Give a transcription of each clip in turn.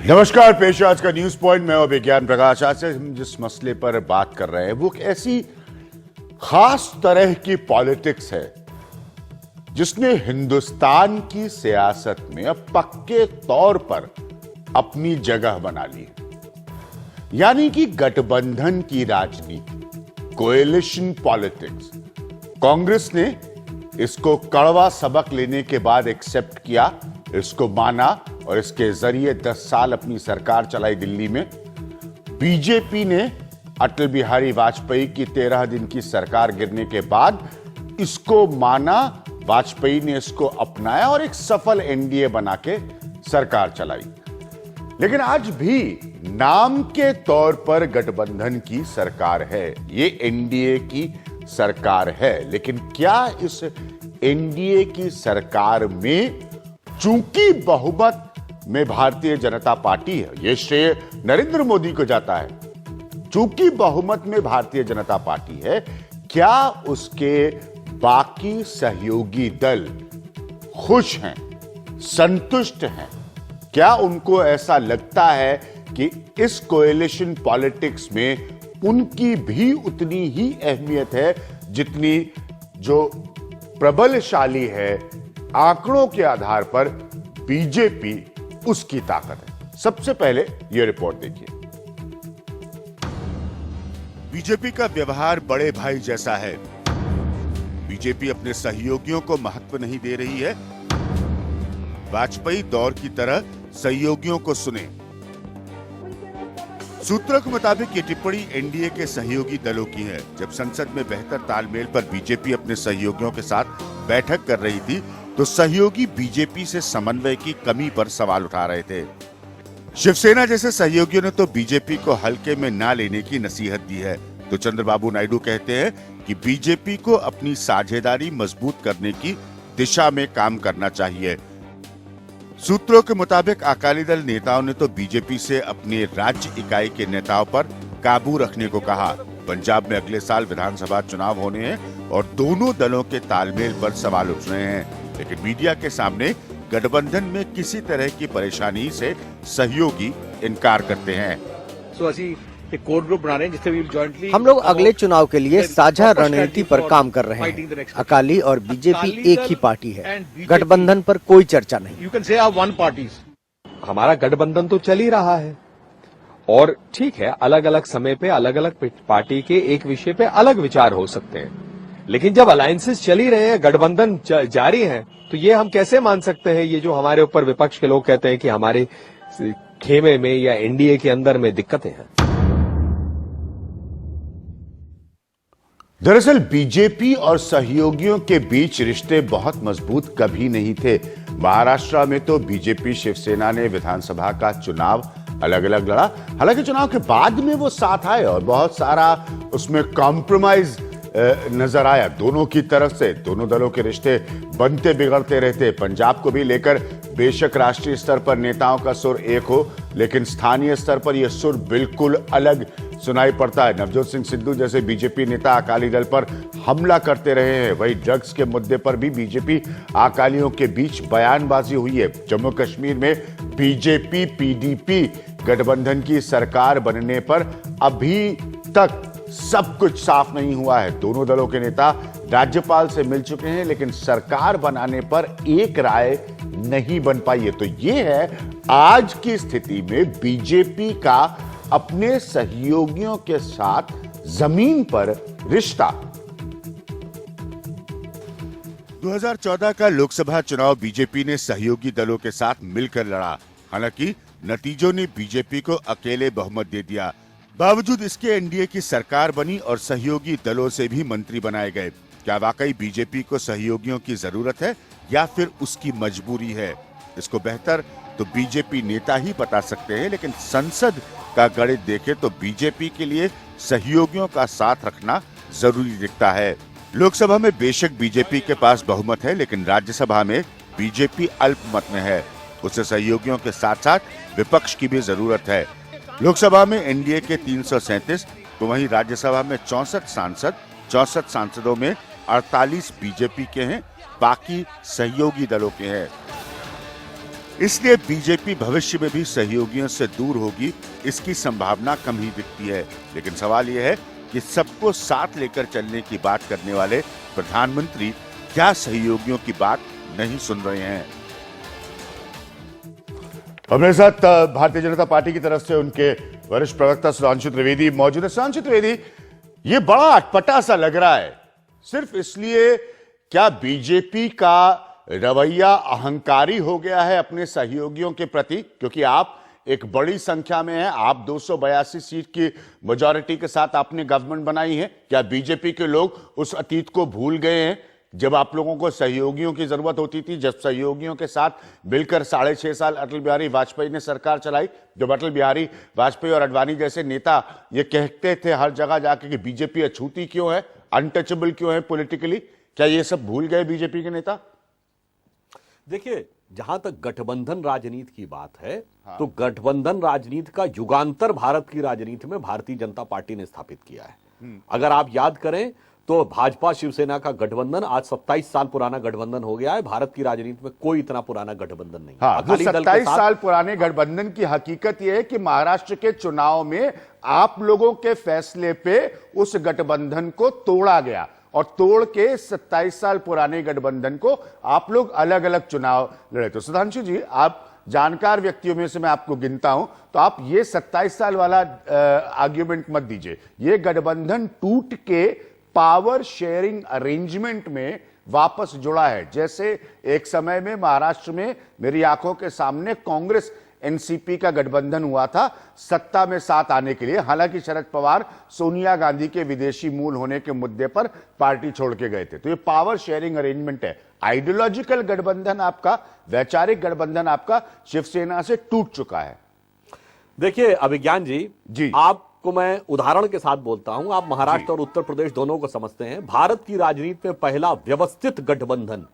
नमस्कार, पेश आज का न्यूज पॉइंट में विज्ञान प्रकाश। आज से हम जिस मसले पर बात कर रहे हैं वो ऐसी खास तरह की पॉलिटिक्स है जिसने हिंदुस्तान की सियासत में अब पक्के तौर पर अपनी जगह बना ली है, यानी कि गठबंधन की राजनीति, कोएलिशन पॉलिटिक्स। कांग्रेस ने इसको कड़वा सबक लेने के बाद एक्सेप्ट किया, इसको माना और इसके जरिए 10 साल अपनी सरकार चलाई दिल्ली में। बीजेपी ने अटल बिहारी वाजपेयी की 13 दिन की सरकार गिरने के बाद इसको माना, वाजपेयी ने इसको अपनाया और एक सफल एनडीए बना के सरकार चलाई। लेकिन आज भी नाम के तौर पर गठबंधन की सरकार है, ये एनडीए की सरकार है। लेकिन क्या इस एनडीए की सरकार में चूंकि बहुमत में भारतीय जनता पार्टी है, यह श्रेय नरेंद्र मोदी को जाता है, चूंकि बहुमत में भारतीय जनता पार्टी है, क्या उसके बाकी सहयोगी दल खुश हैं, संतुष्ट हैं? क्या उनको ऐसा लगता है कि इस कोएलिशन पॉलिटिक्स में उनकी भी उतनी ही अहमियत है जितनी जो प्रबलशाली है आंकड़ों के आधार पर बीजेपी उसकी ताकत है? सबसे पहले यह रिपोर्ट देखिए। बीजेपी का व्यवहार बड़े भाई जैसा है। बीजेपी अपने सहयोगियों को महत्व नहीं दे रही है। वाजपेयी दौर की तरह सहयोगियों को सुने। सूत्रों के मुताबिक ये टिप्पणी एनडीए के सहयोगी दलों की है। जब संसद में बेहतर तालमेल पर बीजेपी अपने सहयोगियों के साथ बैठक कर रही थी तो सहयोगी बीजेपी से समन्वय की कमी पर सवाल उठा रहे थे। शिवसेना जैसे सहयोगियों ने तो बीजेपी को हल्के में ना लेने की नसीहत दी है। तो चंद्रबाबू नायडू कहते हैं कि बीजेपी को अपनी साझेदारी मजबूत करने की दिशा में काम करना चाहिए। सूत्रों के मुताबिक अकाली दल नेताओं ने तो बीजेपी से अपने राज्य इकाई के नेताओं पर काबू रखने को कहा। पंजाब में अगले साल विधानसभा चुनाव होने हैं और दोनों दलों के तालमेल पर सवाल उठ रहे हैं। लेकिन मीडिया के सामने गठबंधन में किसी तरह की परेशानी से सहयोगी इनकार करते हैं। कोर ग्रुप बना रहे हैं जिससे भी जॉइंटली हम लोग अगले चुनाव के लिए साझा रणनीति पर काम कर रहे हैं। अकाली और बीजेपी एक ही पार्टी है, गठबंधन पर कोई चर्चा नहीं। You can say one parties. हमारा गठबंधन तो चल ही रहा है और ठीक है, अलग अलग समय पे अलग अलग पार्टी के एक विषय पे अलग विचार हो सकते हैं, लेकिन जब अलायंसेस चल ही रहे हैं, गठबंधन जारी है, तो ये हम कैसे मान सकते हैं? ये जो हमारे ऊपर विपक्ष के लोग कहते हैं कि हमारे खेमे में या एनडीए के अंदर में दिक्कतें हैं। दरअसल बीजेपी और सहयोगियों के बीच रिश्ते बहुत मजबूत कभी नहीं थे। महाराष्ट्र में तो बीजेपी शिवसेना ने विधानसभा का चुनाव अलग अलग लड़ा। हालांकि चुनाव के बाद में वो साथ आए और बहुत सारा उसमें कॉम्प्रोमाइज नजर आया दोनों की तरफ से। दोनों दलों के रिश्ते बनते बिगड़ते रहते। पंजाब को भी लेकर बेशक राष्ट्रीय स्तर पर नेताओं का सुर एक हो, लेकिन स्थानीय स्तर पर यह सुर बिल्कुल अलग सुनाई पड़ता है। नवजोत सिंह सिद्धू जैसे बीजेपी नेता अकाली दल पर हमला करते रहे हैं। वहीं ड्रग्स के मुद्दे पर भी बीजेपी अकालियों के बीच बयानबाजी हुई है। जम्मू कश्मीर में बीजेपी पीडीपी गठबंधन की सरकार बनने पर अभी तक सब कुछ साफ नहीं हुआ है। दोनों दलों के नेता राज्यपाल से मिल चुके हैं, लेकिन सरकार बनाने पर एक राय नहीं बन पाई है। तो यह है आज की स्थिति में बीजेपी का अपने सहयोगियों के साथ जमीन पर रिश्ता। 2014 का लोकसभा चुनाव बीजेपी ने सहयोगी दलों के साथ मिलकर लड़ा। हालांकि नतीजों ने बीजेपी को अकेले बहुमत दे दिया। बावजूद इसके एनडीए की सरकार बनी और सहयोगी दलों से भी मंत्री बनाए गए। क्या वाकई बीजेपी को सहयोगियों की जरूरत है या फिर उसकी मजबूरी है? इसको बेहतर तो बीजेपी नेता ही बता सकते हैं, लेकिन संसद का गणित देखें तो बीजेपी के लिए सहयोगियों का साथ रखना जरूरी दिखता है। लोकसभा में बेशक बीजेपी के पास बहुमत है, लेकिन राज्यसभा में बीजेपी अल्पमत में है। उसे सहयोगियों के साथ साथ विपक्ष की भी जरूरत है। लोकसभा में एनडीए के 337 तो वहीं राज्यसभा में 64 सांसद। 64 सांसदों में 48 बीजेपी के हैं, बाकी सहयोगी दलों के हैं। इसलिए बीजेपी भविष्य में भी सहयोगियों से दूर होगी, इसकी संभावना कम ही दिखती है। लेकिन सवाल यह है कि सबको साथ लेकर चलने की बात करने वाले प्रधानमंत्री क्या सहयोगियों की बात नहीं सुन रहे हैं? हमारे साथ भारतीय जनता पार्टी की तरफ से उनके वरिष्ठ प्रवक्ता सुधांशु त्रिवेदी मौजूद है। सुधांशु त्रिवेदी, ये बड़ा अटपटा सा लग रहा है, सिर्फ इसलिए क्या बीजेपी का रवैया अहंकारी हो गया है अपने सहयोगियों के प्रति? क्योंकि आप एक बड़ी संख्या में हैं, आप 282 सीट की मेजॉरिटी के साथ आपने गवर्नमेंट बनाई है। क्या बीजेपी के लोग उस अतीत को भूल गए हैं जब आप लोगों को सहयोगियों की जरूरत होती थी, जब सहयोगियों के साथ मिलकर 6.5 साल अटल बिहारी वाजपेयी ने सरकार चलाई, जब अटल बिहारी वाजपेयी और अडवाणी जैसे नेता ये कहते थे हर जगह जाके कि बीजेपी अछूती क्यों है, अनटचेबल क्यों है पॉलिटिकली? क्या ये सब भूल गए बीजेपी के नेता? देखिए, जहां तक गठबंधन राजनीति की बात है, तो गठबंधन राजनीति का युगांतर भारत की राजनीति में भारतीय जनता पार्टी ने स्थापित किया है। अगर आप याद करें तो भाजपा शिवसेना का गठबंधन आज 27 साल पुराना गठबंधन हो गया है। भारत की राजनीति में कोई इतना पुराना गठबंधन नहीं। हाँ, जो 27 साल पुराने गठबंधन की हकीकत यह है कि महाराष्ट्र के चुनाव में आप लोगों के फैसले पे उस गठबंधन को तोड़ा गया और तोड़ के 27 साल पुराने गठबंधन को आप लोग अलग अलग चुनाव लड़े। तो सुधांशु जी, आप जानकार व्यक्तियों में से मैं आपको गिनता हूं, तो आप ये 27 साल वाला आर्ग्यूमेंट मत दीजिए। ये गठबंधन टूट के पावर शेयरिंग अरेंजमेंट में वापस जुड़ा है। जैसे एक समय में महाराष्ट्र में मेरी आंखों के सामने कांग्रेस एनसीपी का गठबंधन हुआ था सत्ता में साथ आने के लिए। हालांकि शरद पवार सोनिया गांधी के विदेशी मूल होने के मुद्दे पर पार्टी छोड़ के गए थे। तो ये पावर शेयरिंग अरेंजमेंट है। आइडियोलॉजिकल गठबंधन आपका, वैचारिक गठबंधन आपका शिवसेना से टूट चुका है। देखिए अभिज्ञान जी, आपको मैं उदाहरण के साथ बोलता हूं। आप महाराष्ट्र और उत्तर प्रदेश दोनों को समझते हैं। भारत की राजनीति में पहला व्यवस्थित गठबंधन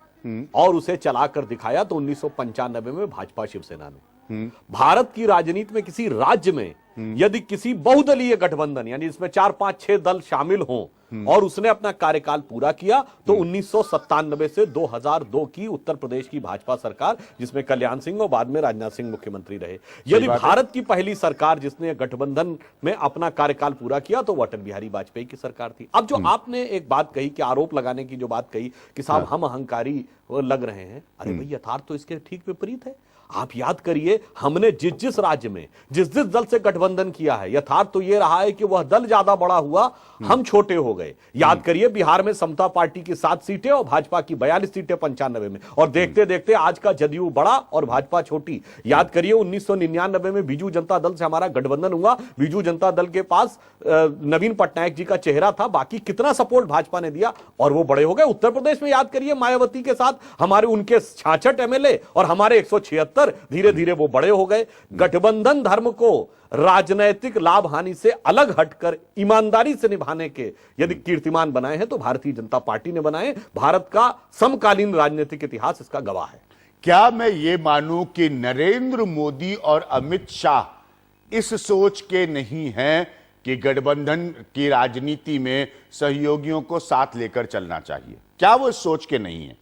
और उसे चलाकर दिखाया तो 1995 में भाजपा शिवसेना ने। भारत की राजनीति में किसी राज्य में यदि किसी बहुदलीय गठबंधन यानी इसमें 4, 5, 6 दल शामिल हों और उसने अपना कार्यकाल पूरा किया तो 1997 से 2002 की उत्तर प्रदेश की भाजपा सरकार, जिसमें कल्याण सिंह और बाद में राजनाथ सिंह मुख्यमंत्री रहे, यदि भारत की पहली सरकार जिसने गठबंधन में अपना कार्यकाल पूरा किया तो वो अटल बिहारी वाजपेयी की सरकार थी। अब जो आपने एक बात कही कि आरोप लगाने की जो बात कही कि साहब हम अहंकारी लग रहे हैं, अरे भाई यथार्थ तो इसके ठीक विपरीत है। आप याद करिए, हमने जिस जिस राज्य में जिस जिस दल से गठबंधन किया है, यथार्थ तो यह रहा है कि वह दल ज्यादा बड़ा हुआ, हम छोटे हो गए। याद करिए, बिहार में समता पार्टी की 7 सीटें और भाजपा की 42 सीटें 95 में, और देखते देखते आज का जदयू बड़ा और भाजपा छोटी। याद करिए 1999 में बीजू जनता दल से हमारा गठबंधन हुआ। बीजू जनता दल के पास नवीन पटनायक जी का चेहरा था, बाकी कितना सपोर्ट भाजपा ने दिया और वो बड़े हो गए। उत्तर प्रदेश में याद करिए, मायावती के साथ हमारे उनके 66 एमएलए और हमारे 176, धीरे धीरे वो बड़े हो गए। गठबंधन धर्म को राजनैतिक लाभ हानि से अलग हटकर ईमानदारी से निभाने के यदि कीर्तिमान बनाए हैं तो भारतीय जनता पार्टी ने बनाए। भारत का समकालीन राजनीतिक इतिहास इसका गवाह है। क्या मैं ये मानूं कि नरेंद्र मोदी और अमित शाह इस सोच के नहीं हैं कि गठबंधन की राजनीति में सहयोगियों को साथ लेकर चलना चाहिए? क्या वो इस सोच के नहीं है?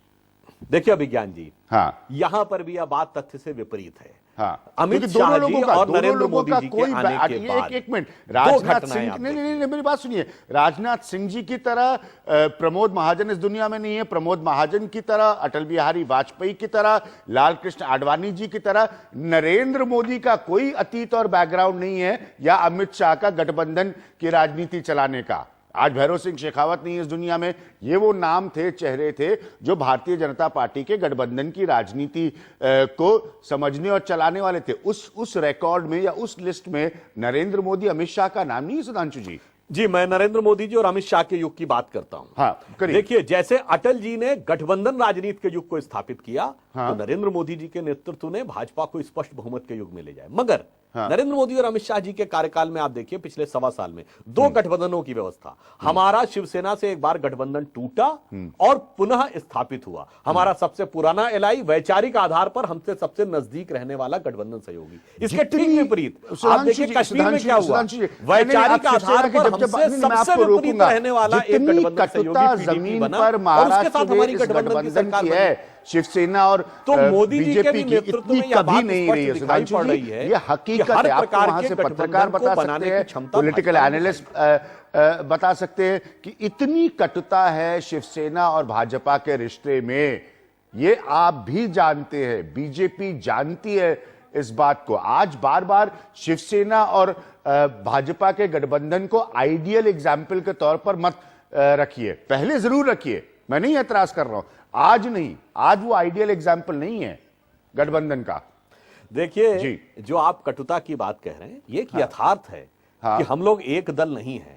देखिए अभिज्ञान जी, हाँ, यहां पर भी यह बात तथ्य से विपरीत है। हाँ, अमित शाह जी और नरेंद्र मोदी जी के आने के बाद एक मिनट, राजनाथ सिंह, नहीं, मेरी बात सुनिए। राजनाथ सिंह जी की तरह प्रमोद महाजन इस दुनिया में नहीं है। प्रमोद महाजन की तरह, अटल बिहारी वाजपेयी की तरह, लाल कृष्ण आडवाणी जी की तरह नरेंद्र मोदी का कोई अतीत और बैकग्राउंड नहीं है, या अमित शाह का गठबंधन की राजनीति चलाने का। आज भैरव सिंह शेखावत नहीं इस दुनिया में। ये वो नाम थे, चेहरे थे जो भारतीय जनता पार्टी के गठबंधन की राजनीति को समझने और चलाने वाले थे। उस रिकॉर्ड में या उस लिस्ट में नरेंद्र मोदी, अमित शाह का नाम नहीं है। सुधांशु जी, मैं नरेंद्र मोदी जी और अमित शाह के युग की बात करता हूं। हाँ, देखिए, जैसे अटल जी ने गठबंधन राजनीति के युग को स्थापित किया, हाँ, तो नरेंद्र मोदी जी के नेतृत्व ने भाजपा को स्पष्ट बहुमत के युग में ले जाए। मगर हाँ, नरेंद्र मोदी और अमित शाह जी के कार्यकाल में आप देखिए, पिछले 1.25 साल में 2 गठबंधनों की व्यवस्था। हमारा शिवसेना से एक बार गठबंधन टूटा और पुनः स्थापित हुआ। हमारा सबसे पुराना एलआई वैचारिक आधार पर हमसे सबसे नजदीक रहने वाला गठबंधन सहयोगी। इसके ठीक विपरीत आप देखिए कश्मीर में क्या हुआ, वैचारिक आधार पर हमसे सबसे विपरीत रहने वाला एक गठबंधन सहयोगी जमीन पर महाराष्ट्र में गठबंधन की है। शिवसेना और तो मोदी जी के बीजेपी भी की नेतृत्व इतनी में यह कभी बात नहीं स्पष्ट रही है दिखाई सुधांशु पड़ जी। रही है ये हकीकत कि हर है, आपको प्रकार वहां के से पत्रकार गठबंधन को बता बनाने सकते की हैं, क्षमता पॉलिटिकल भाजपा में एनालिस्ट बता सकते हैं कि इतनी कटुता है शिवसेना और भाजपा के रिश्ते में। ये आप भी जानते हैं, बीजेपी जानती है इस बात को। आज बार बार शिवसेना और भाजपा के गठबंधन को आइडियल एग्जाम्पल के तौर पर मत रखिए, पहले जरूर रखिए, मैं नहीं एतराज कर रहा हूं, आज नहीं, आज वो आइडियल एग्जाम्पल नहीं है गठबंधन का। देखिए, जो आप कटुता की बात कह रहे हैं, ये एक यथार्थ है कि हम लोग एक दल नहीं है।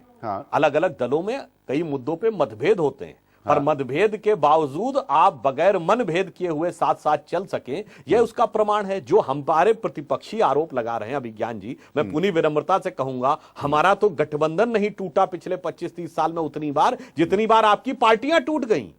अलग अलग दलों में कई मुद्दों पे मतभेद होते हैं, पर मतभेद के बावजूद आप बगैर मनभेद किए हुए साथ साथ चल सकें, यह उसका प्रमाण है। जो हमारे प्रतिपक्षी आरोप लगा रहे हैं अभिज्ञान जी, मैं पूरी विनम्रता से कहूंगा, हमारा तो गठबंधन नहीं टूटा पिछले 25-30 साल में उतनी बार जितनी बार आपकी पार्टियां टूट गई।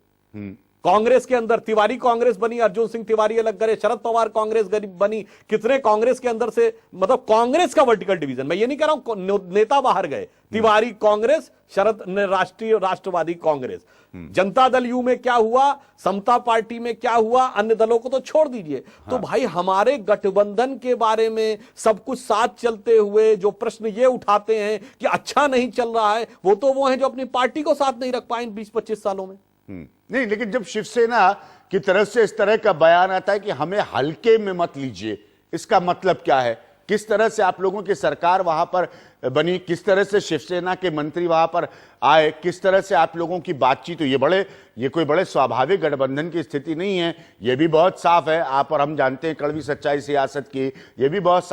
कांग्रेस के अंदर तिवारी कांग्रेस बनी, अर्जुन सिंह तिवारी अलग करे, शरद पवार कांग्रेस बनी, कितने कांग्रेस के अंदर से, मतलब कांग्रेस का वर्टिकल डिवीजन, मैं ये नहीं कह रहा हूं नेता बाहर गए, तिवारी कांग्रेस, शरद राष्ट्रीय राष्ट्रवादी कांग्रेस, जनता दल यू में क्या हुआ, समता पार्टी में क्या हुआ, अन्य दलों को तो छोड़ दीजिए। तो भाई हमारे गठबंधन के बारे में सब कुछ साथ चलते हुए जो प्रश्न ये उठाते हैं कि अच्छा नहीं चल रहा है, वो हैं जो अपनी पार्टी को साथ नहीं रख पाए इन 20-25 सालों में। नहीं, लेकिन जब शिवसेना की तरफ से इस तरह का बयान आता है कि हमें हल्के में मत लीजिए, इसका मतलब क्या है? किस तरह से आप लोगों की सरकार वहां पर बनी, किस तरह से शिवसेना के मंत्री वहां पर आए, किस तरह से आप लोगों की बातचीत हुई? ये कोई बड़े स्वाभाविक गठबंधन की स्थिति नहीं है, ये भी बहुत साफ है। आप और हम जानते हैं कड़वी सच्चाई सियासत की, ये भी बहुत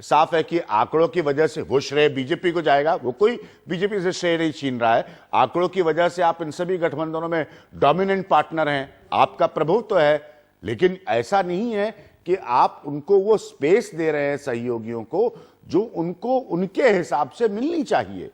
साफ है कि आंकड़ों की वजह से वो श्रेय बीजेपी को जाएगा, वो कोई बीजेपी से श्रेय नहीं छीन रहा है। आंकड़ों की वजह से आप इन सभी गठबंधनों में डोमिनेंट पार्टनर हैं, आपका प्रभुत्व है, लेकिन ऐसा नहीं है कि आप उनको वो स्पेस दे रहे हैं सहयोगियों को जो उनको उनके हिसाब से मिलनी चाहिए।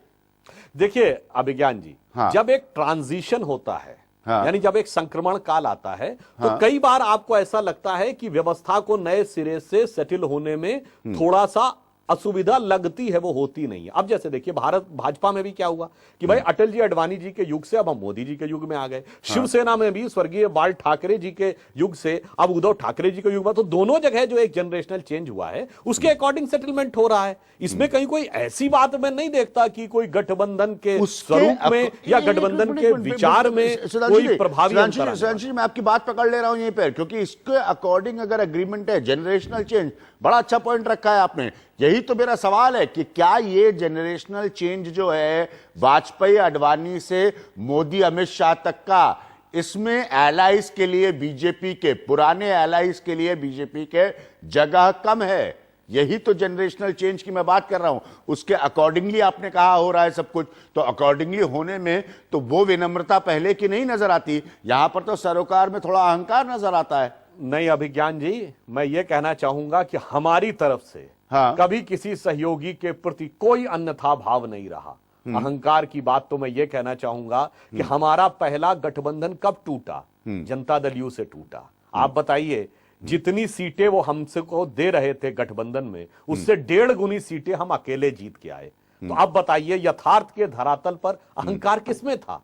देखिए अभिज्ञान जी, जब एक ट्रांजिशन होता है, यानी जब एक संक्रमण काल आता है, तो कई बार आपको ऐसा लगता है कि व्यवस्था को नए सिरे से सेटल होने में थोड़ा सा असुविधा लगती है, वो होती नहीं है। अब जैसे देखिए भाजपा में भी क्या हुआ कि भाई अटल जी अडवाणी जी के युग से अब हम मोदी जी के युग में आ गए। शिवसेना में भी स्वर्गीय बाल ठाकरे जी के युग से अब उद्धव ठाकरे जी के युग में, तो दोनों जगह जो एक जनरेशनल चेंज हुआ है उसके अकॉर्डिंग सेटलमेंट हो रहा है। इसमें कहीं कोई ऐसी बात मैं नहीं देखता कि कोई गठबंधन के स्वरूप में या गठबंधन के विचार में कोई प्रभावी अंतर है। सुधांशु जी, मैं आपकी बात पकड़ ले रहा हूं यहीं पर, क्योंकि इसके अकॉर्डिंग अगर एग्रीमेंट है, जनरेशनल चेंज, बड़ा अच्छा पॉइंट रखा है आपने। यही तो मेरा सवाल है कि क्या ये जनरेशनल चेंज जो है वाजपेयी अडवाणी से मोदी अमित शाह तक का, इसमें एलाइज के लिए बीजेपी के, पुराने एलाइज के लिए बीजेपी के जगह कम है? यही तो जनरेशनल चेंज की मैं बात कर रहा हूं। उसके अकॉर्डिंगली आपने कहा हो रहा है सब कुछ, तो अकॉर्डिंगली होने में तो वो विनम्रता पहले की नहीं नजर आती, यहां पर तो सरोकार में थोड़ा अहंकार नजर आता है। नहीं अभिज्ञान जी, मैं ये कहना चाहूंगा कि हमारी तरफ से कभी किसी सहयोगी के प्रति कोई अन्यथा भाव नहीं रहा। अहंकार की बात तो मैं ये कहना चाहूंगा कि हमारा पहला गठबंधन कब टूटा? जनता दल यू से टूटा। आप बताइए, जितनी सीटें वो हमसे को दे रहे थे गठबंधन में, उससे 1.5 गुनी सीटें हम अकेले जीत के आए। तो अब बताइए, यथार्थ के धरातल पर अहंकार किसमें था?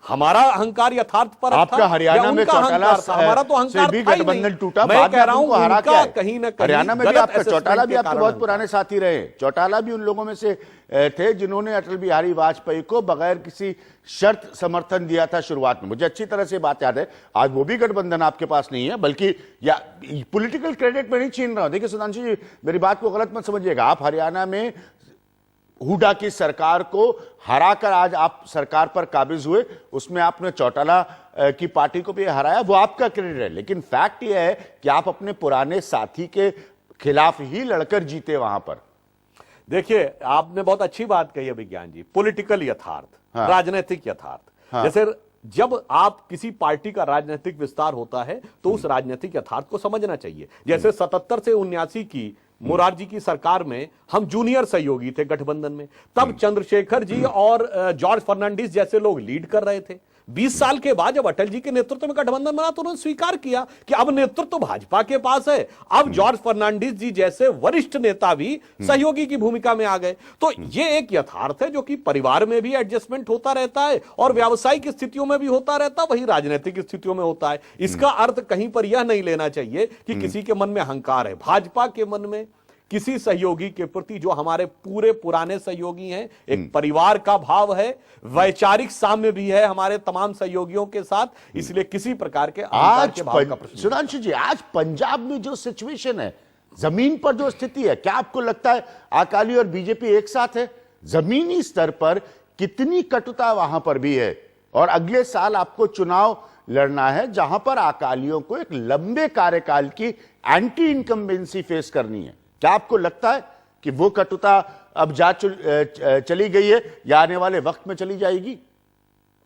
हमारा अहंकार यथार्थ पर आपका हरियाणा में चौटाला हमारा तो अहंकार भी गठबंधन टूटा। मैं कह रहा हूं हरा क्या है? कहीं ना कहीं हरियाणा में भी आपका चौटाला भी आपके बहुत पुराने साथी रहे। चौटाला भी उन लोगों में से थे जिन्होंने अटल बिहारी वाजपेयी को बगैर किसी शर्त समर्थन दिया था शुरुआत में। मुझे अच्छी तरह से बात याद है। आज वो भी गठबंधन आपके पास नहीं है, बल्कि या पॉलिटिकल क्रेडिट में नहीं छीन रहा हूं। देखिए सुधांशु जी, मेरी बात को गलत मत समझिएगा। आप हरियाणा में हुडा की सरकार को हराकर आज आप सरकार पर काबिज हुए, उसमें आपने चौटाला की पार्टी को भी हराया, वो आपका क्रेडिट है। लेकिन फैक्ट यह है कि आप अपने पुराने साथी के खिलाफ ही लड़कर जीते वहां पर। देखिए, आपने बहुत अच्छी बात कही अभिज्ञान जी, पॉलिटिकल यथार्थ, राजनीतिक यथार्थ। जैसे जब आप किसी पार्टी का राजनीतिक विस्तार होता है तो उस राजनीतिक यथार्थ को समझना चाहिए। जैसे 77 से 79 की मोरारजी की सरकार में हम जूनियर सहयोगी थे गठबंधन में, तब चंद्रशेखर जी और जॉर्ज फर्नांडिस जैसे लोग लीड कर रहे थे। 20 साल के बाद जब अटल जी के नेतृत्व में गठबंधन बना तो उन्होंने स्वीकार किया कि अब नेतृत्व तो भाजपा के पास है। अब जॉर्ज फर्नांडिस जी जैसे वरिष्ठ नेता भी सहयोगी की भूमिका में आ गए। तो ये एक यथार्थ है जो कि परिवार में भी एडजस्टमेंट होता रहता है और व्यावसायिक स्थितियों में भी होता रहता है, वही राजनीतिक स्थितियों में होता है। इसका अर्थ कहीं पर यह नहीं लेना चाहिए कि किसी के मन में अहंकार है। भाजपा के मन में किसी सहयोगी के प्रति, जो हमारे पूरे पुराने सहयोगी हैं, एक परिवार का भाव है, वैचारिक साम्य भी है हमारे तमाम सहयोगियों के साथ, इसलिए किसी प्रकार के अहंकार के भाव का प्रश्न। सुधांशु जी, आज पंजाब में जो सिचुएशन है, जमीन पर जो स्थिति है, क्या आपको लगता है अकाली और बीजेपी एक साथ है? जमीनी स्तर पर कितनी कटुता वहां पर भी है? और अगले साल आपको चुनाव लड़ना है जहां पर अकालियों को एक लंबे कार्यकाल की एंटी इनकम्बेंसी फेस करनी है। क्या आपको लगता है कि वो कटुता अब चली गई है या आने वाले वक्त में चली जाएगी?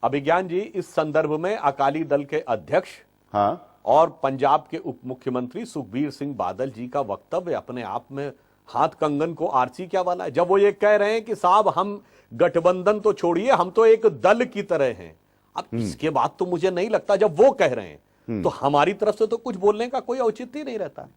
अभिज्ञान जी, इस संदर्भ में अकाली दल के अध्यक्ष और पंजाब के उप मुख्यमंत्री सुखबीर सिंह बादल जी का वक्तव्य अपने आप में हाथ कंगन को आरसी क्या वाला है। जब वो ये कह रहे हैं कि साहब हम गठबंधन तो छोड़िए, हम तो एक दल की तरह हैं। अब इसके बाद तो मुझे नहीं लगता, जब वो कह रहे हैं तो हमारी तरफ से तो कुछ बोलने का कोई औचित्य नहीं रहता है।